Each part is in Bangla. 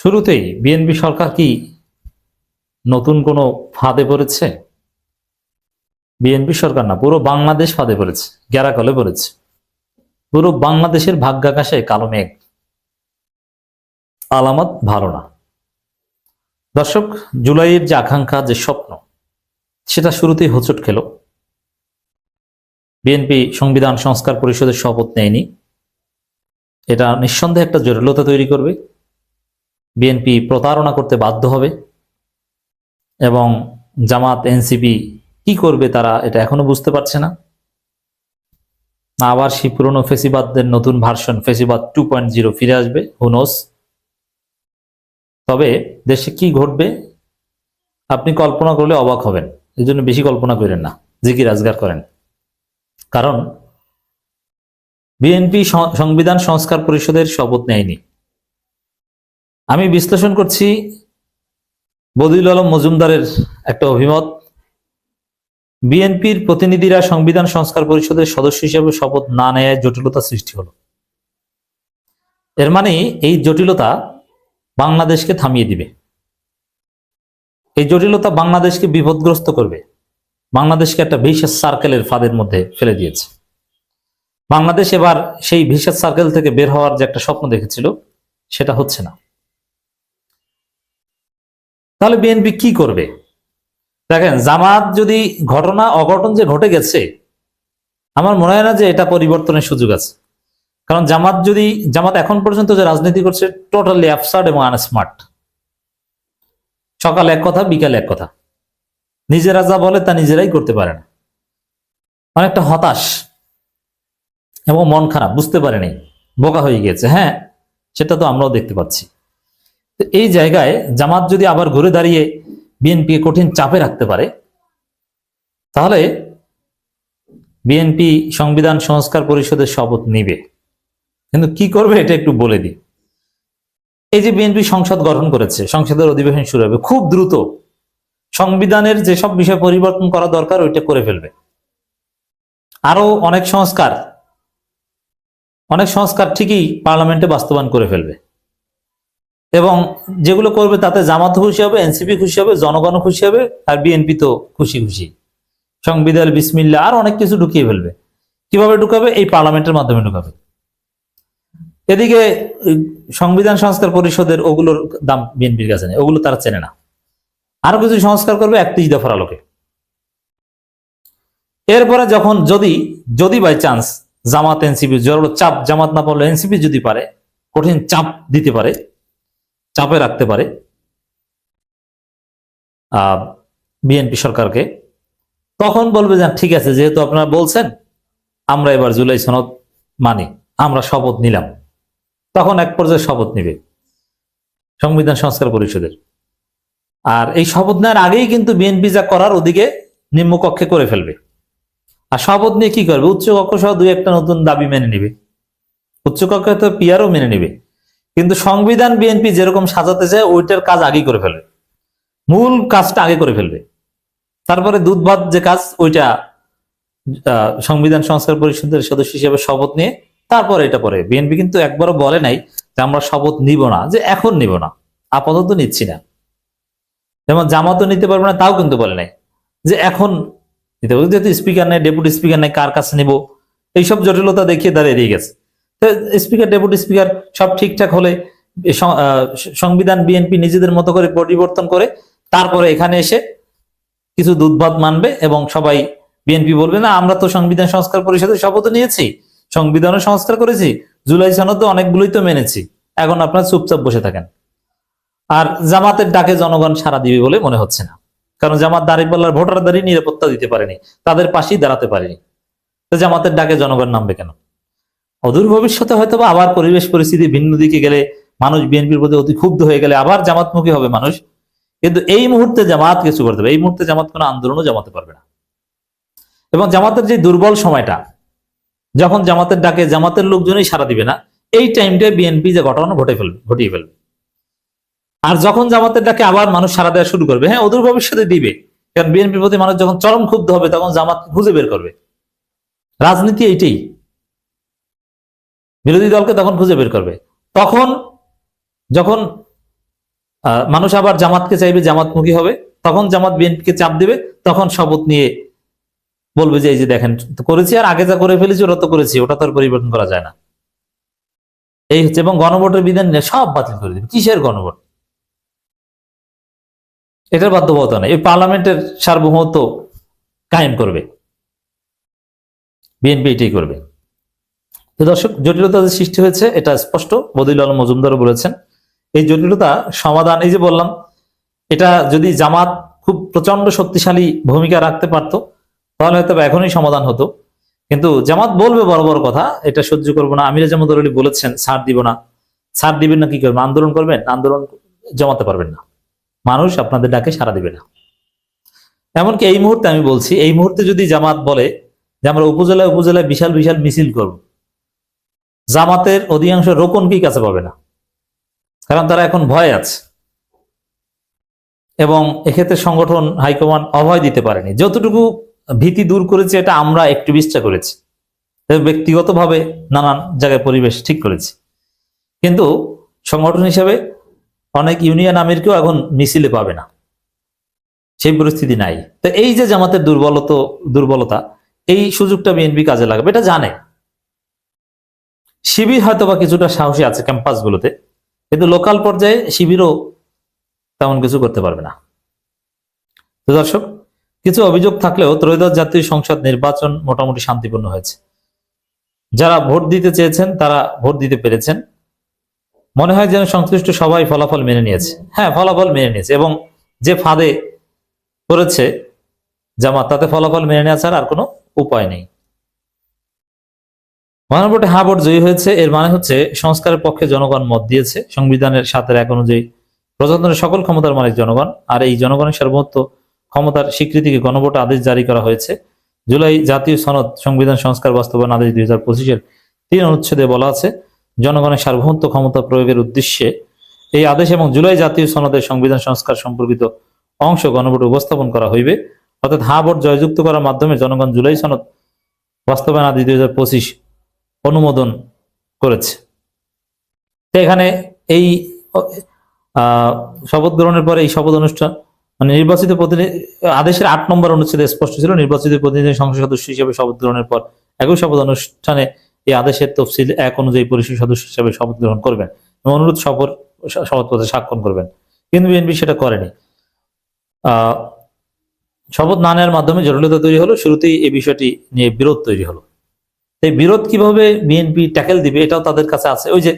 শুরুতেই বিএনপি সরকার কি নতুন কোনো ফাঁদে পড়েছে? বিএনপি সরকার না, পুরো বাংলাদেশ ফাঁদে পড়েছে, গ্যারাকলে পড়েছে। পুরো বাংলাদেশের ভাগ্যাকাশে কালো মেঘ, আলামত ভালো না। দর্শক, জুলাইয়ের যে আকাঙ্ক্ষা, যে স্বপ্ন, সেটা শুরুতেই হোঁচট খেল। বিএনপি সংবিধান সংস্কার পরিষদের শপথ নেয়নি। এটা নিঃসন্দেহে একটা জটিলতা তৈরি করবে। বিএনপি প্রতারণা করতে বাধ্য হবে এবং জামাত এনসিপি কি করবে তারা এটা এখনো বুঝতে পারছে না। আবার সেই পুরনো ফেসিবাদদের নতুন ভার্সন ফেসিবাদ 2.0 ফিরে আসবে, হু নোস। তবে দেশে কি ঘটবে আপনি কল্পনা করলে অবাক হবেন। এই জন্য বেশি কল্পনা করেন না, জিকির আজগার করেন। কারণ বিএনপি সংবিধান সংস্কার পরিষদের শপথ নেয়নি। আমি বিশ্লেষণ করছি বদিউল আলম মজুমদারের একটা অভিমত। বিএনপির প্রতিনিধিরা সংবিধান সংস্কার পরিষদের সদস্য হিসেবে শপথ না নেয় জটিলতা সৃষ্টি হলো। এর মানে এই জটিলতা বাংলাদেশকে থামিয়ে দিবে। এই জটিলতা বাংলাদেশকে বিপদগ্রস্ত করবে। বাংলাদেশকে একটা ভিশাস সার্কেলের ফাঁদের মধ্যে ফেলে দিয়েছে। বাংলাদেশ এবার সেই ভিশাস সার্কেল থেকে বের হওয়ার যে একটা স্বপ্ন দেখেছিল, সেটা হচ্ছে না। তাহলে বিএনপি কি করবে? দেখেন, জামাত যদি অঘটন যে ঘটে গেছে, আমার মনে হয় না যে এটা পরিবর্তনের সুযোগ আছে। কারণ জামাত এখন পর্যন্ত যে রাজনীতি করছে, টোটালি অ্যাবসার্ড এবং আনস্মার্ট। সকালে এক কথা, বিকালে এক কথা, নিজেরা যা বলে তা নিজেরাই করতে পারে না। অনেকটা হতাশ এবং মন খারাপ, বুঝতে পারেনি, বোকা হয়ে গিয়েছে। হ্যাঁ, সেটা তো আমরাও দেখতে পাচ্ছি। এই জায়গায় জামাত যদি আবার ঘুরে দাঁড়িয়ে বিএনপি কঠিন চাপে রাখতে পারে, তাহলে বিএনপি সংবিধান সংস্কার পরিষদের শপথ নিবে। কিন্তু কি করবে এটা একটু বলে দিই। এই যে বিএনপি সংসদ গঠন করেছে, সংসদের অধিবেশন শুরু হবে খুব দ্রুত। সংবিধানের যেসব বিষয় পরিবর্তন করা দরকার ওইটা করে ফেলবে। আরো অনেক সংস্কার ঠিকই পার্লামেন্টে বাস্তবায়ন করে ফেলবে। এবং যেগুলো করবে তাতে জামাত খুশি হবে, এনসিপি খুশি হবে, জনগণ খুশি হবে, আর বিএনপি তো খুশি খুশি। সংবিধান বিসমিল্লাহ আর অনেক কিছু ঢুকিয়ে ফেলবে। কিভাবে ঢুকাবে? এই পার্লামেন্টের মাধ্যমে ঢুকাবে। এদিকে সংবিধান সংস্কার পরিষদের ওগুলোর দাম বিএনপির কাছে নেই, ওগুলো তারা চেনে না। আরো কিছু সংস্কার করবে 31 দফার আলোকে। এরপরে যখন যদি বাই চান্স জামাত এনসিপি জোরালো চাপ, জামাত না পারলে এনসিপি যদি পারে, কঠিন চাপ দিতে পারে, চাপে রাখতে পারে বিএনপি সরকারকে, তখন বলবে যে ঠিক আছে, যেহেতু আপনারা বলছেন, আমরা এবার জুলাই সনদ মানি, আমরা শপথ নিলাম। তখন এক পর্যায়ে শপথ নিবে সংবিধান সংস্কার পরিষদের। আর এই শপথ নেওয়ার আগেই কিন্তু বিএনপি যা করার ওদিকে নিম্নকক্ষে করে ফেলবে। আর শপথ নিয়ে কি করবে? উচ্চকক্ষ সহ দুই একটা নতুন দাবি মেনে নিবে। উচ্চকক্ষে তো পিআরও মেনে নিবে, কিন্তু সংবিধান বিএনপি যেরকম সাজাতে চায় ওইটার কাজ আগেই করে ফেলবে। মূল কাজটা আগে করে ফেলবে। তারপরে দুধ ভাত যে কাজ, ওইটা সংবিধান সংস্কার পরিষদের সদস্য হিসেবে শপথ নিয়ে তারপরে এটা পরে। বিএনপি কিন্তু একবারও বলে নাই যে আমরা শপথ নিব না, যে এখন নিব না, আপাতত নিচ্ছি না। যেমন জামাতও নিতে পারবে না, তাও কিন্তু বলে নাই যে এখন নিতে পারবে। যেহেতু স্পিকার নেই, ডেপুটি স্পিকার নেই, কার কাছে নিব, এইসব জটিলতা দেখিয়ে তারা এড়িয়ে গেছে। স্পিকার, ডেপুটি স্পিকার সব ঠিকঠাক হলে সংবিধান বিএনপি নিজেদের মতো করে পরিবর্তন করে তারপরে এখানে এসে কিছু দুধভাত মানবে এবং সবাই বিএনপি বলবে না আমরা তো সংবিধান সংস্কার পরিষদের শপথ নিয়েছি, সংবিধানও সংস্কার করেছি, জুলাই সনদ অনেকগুলোই তো মেনেছি, এখন আপনারা চুপচাপ বসে থাকেন। আর জামাতের ডাকে জনগণ সাড়া দিবে বলে মনে হচ্ছে না। কারণ জামাত দাঁড়িপাল্লার ভোটারদেরই নিরাপত্তা দিতে পারেনি, তাদের পাশেই দাঁড়াতে পারেনি। তো জামাতের ডাকে জনগণ নামবে কেন? অদূর ভবিষ্যতে হয়তো বা আবার পরিবেশ পরিস্থিতি ভিন্ন দিকে গেলে, মানুষ বিএনপির প্রতি অতি ক্ষুব্ধ হয়ে গেলে আবার জামাতমুখী হবে মানুষ। কিন্তু এই মুহূর্তে জামাত কিছু করতে হবে। এই মুহূর্তে জামাত কোনো আন্দোলনও জমাতে পারবে না। এবং জামাতের যে দুর্বল সময়টা, যখন জামাতের ডাকে জামাতের লোকজনই সাড়া দিবে না, এই টাইমটায় বিএনপি যে ঘটনা ঘটিয়ে ফেলবে। আর যখন জামাতের ডাকে আবার মানুষ সাড়া দেওয়া শুরু করবে, হ্যাঁ অদূর ভবিষ্যতে দিবে, কারণ বিএনপির প্রতি মানুষ যখন চরম ক্ষুব্ধ হবে তখন জামাত খুঁজে বের করবে। রাজনীতি এইটাই, বিরোধী দলকে তখন খুঁজে বের করবে। তখন যখন মানুষ আবার জামাতকে চাইবে, জামাতমুখী হবে, তখন জামাত বিএনপিকে চাপ দিবে, তখন শপথ নিয়ে বলবে যে এই যে দেখেন করেছি, আর আগে যা করে ফেলেছি ওটা তো করেছি, ওটা তো আর পরিবর্তন করা যায় না। এই হচ্ছে, এবং গণভোটের বিধান নিয়ে সব বাতিল করে দিবে। কিসের গণভোট? এটার বাধ্যবাধকতা নেই। এই পার্লামেন্টের সার্বভৌমত্ব কায়েম করবে বিএনপি, এটাই করবে। তো দর্শক, জটিলতা যে সৃষ্টি হয়েছে এটা স্পষ্ট, বদিউল আলম মজুমদারও বলেছেন। এই জটিলতা সমাধান, এই যে বললাম, এটা যদি জামাত খুব প্রচন্ড শক্তিশালী ভূমিকা রাখতে পারতো তাহলে হয়তো এখনই সমাধান হতো। কিন্তু জামাত বলবে বড় বড় কথা, এটা সহ্য করবো না। আমির জামাত বলেছেন ছাড় দিব না। ছাড় দিবেন না কি করবেন? আন্দোলন করবেন? আন্দোলন জমাতে পারবেন না, মানুষ আপনাদের ডাকে সাড়া দিবে না। এমনকি এই মুহূর্তে আমি বলছি, এই মুহূর্তে যদি জামাত বলে যে আমরা উপজেলায় উপজেলায় বিশাল বিশাল মিছিল করব, জামাতের অধিকাংশ রোকনকেই কাছে পাবে না, কারণ তারা এখন ভয় আছে। এবং এক্ষেত্রে সংগঠন হাইকমান্ড অভয় দিতে পারেনি। যতটুকু ভীতি দূর করেছে এটা আমরা অ্যাক্টিভিস্টরা করেছি, ব্যক্তিগতভাবে নানান জায়গায় পরিবেশ ঠিক করেছি, কিন্তু সংগঠন হিসেবে অনেক ইউনিয়ন আমিরকেও এখন মিছিলে পাবে না, সেই পরিস্থিতি নাই। তো এই যে জামাতের দুর্বলতা, এই সুযোগটা বিএনপি কাজে লাগাবে, এটা জানে। শিবির হয়তো বা কিছুটা সাহসী আছে ক্যাম্পাসগুলোতে, কিন্তু লোকাল পর্যায়ে শিবিরও তেমন কিছু করতে পারবে না। তো দর্শক, কিছু অভিযোগ থাকলেও ত্রয়োদশ জাতীয় সংসদ নির্বাচন মোটামুটি শান্তিপূর্ণ হয়েছে। যারা ভোট দিতে চেয়েছেন তারা ভোট দিতে পেরেছেন। মনে হয় যেন সংশ্লিষ্ট সবাই ফলাফল মেনে নিয়েছে। হ্যাঁ, ফলাফল মেনে নিয়েছে, এবং যে ফাঁদে করেছে জামাত, তাতে ফলাফল মেনে নেওয়া ছাড়া আর কোনো উপায় নেই। গণভোটে হ্যাঁ ভোট জয়ী হয়েছে, এর মানে হচ্ছে সংস্কারের পক্ষে জনগণ মত দিয়েছে। সংবিধানের 7(1) অনুযায়ী প্রজাতন্ত্রের সকল ক্ষমতার মালিক জনগণ, আর এই জনগণের সার্বভৌমত্ব ক্ষমতার স্বীকৃতিকে গণভোটে আদেশ জারি করা হয়েছে। জুলাই জাতীয় সনদ সংবিধান সংস্কার বাস্তবায়ন আদেশ 2025-এর 3 অনুচ্ছেদে বলা আছে, জনগণের সার্বভৌমত্ব ক্ষমতা প্রয়োগের উদ্দেশ্যে এই আদেশ এবং জুলাই জাতীয় সনদের সংবিধান সংস্কার সম্পর্কিত অংশ গণভোটে উপস্থাপন করা হইবে। অর্থাৎ হ্যাঁ ভোট জয়যুক্ত করার মাধ্যমে জনগণ জুলাই সনদ বাস্তবায়ন আদেশ 2025 অনুমোদন করেছে। তো এখানে এই শপথ গ্রহণের পরে এই শপথ অনুষ্ঠান, মানে নির্বাচিত প্রতিনিধি, আদেশের 8 নম্বর অনুচ্ছেদে স্পষ্ট ছিল, নির্বাচিত প্রতিনিধি সংসদ সদস্য হিসেবে শপথ গ্রহণের পর একই শপথ অনুষ্ঠানে এই আদেশের তফসিল 1 অনুযায়ী পরিষদ সদস্য হিসেবে শপথ গ্রহণ করবেন এবং অনুরোধ শপথপত্রে স্বাক্ষর করবেন। কিন্তু বিএনপি সেটা করেনি। শপথ না নেওয়ার মাধ্যমে জটিলতা তৈরি হলো। শুরুতেই এই বিষয়টি নিয়ে বিরোধ তৈরি হলো। এই বিরোধ কিভাবে বিএনপি ট্যাকেল দিবে এটাও তাদের কাছে আছে। ওই যে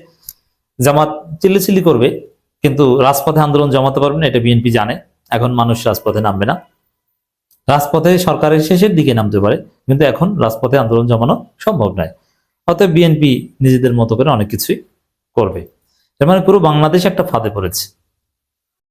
জামাত চিল্লিচিল্লি করবে, কিন্তু রাজপথে আন্দোলন জমাতে পারবে না, এটা বিএনপি জানে। এখন মানুষ রাজপথে নামবে না, রাজপথে সরকারের শেষের দিকে নামতে পারে, কিন্তু এখন রাজপথে আন্দোলন জমানো সম্ভব নয়। অতএব বিএনপি নিজেদের মতো করে অনেক কিছুই করবে। এর মানে পুরো বাংলাদেশ একটা ফাঁদে পড়েছে।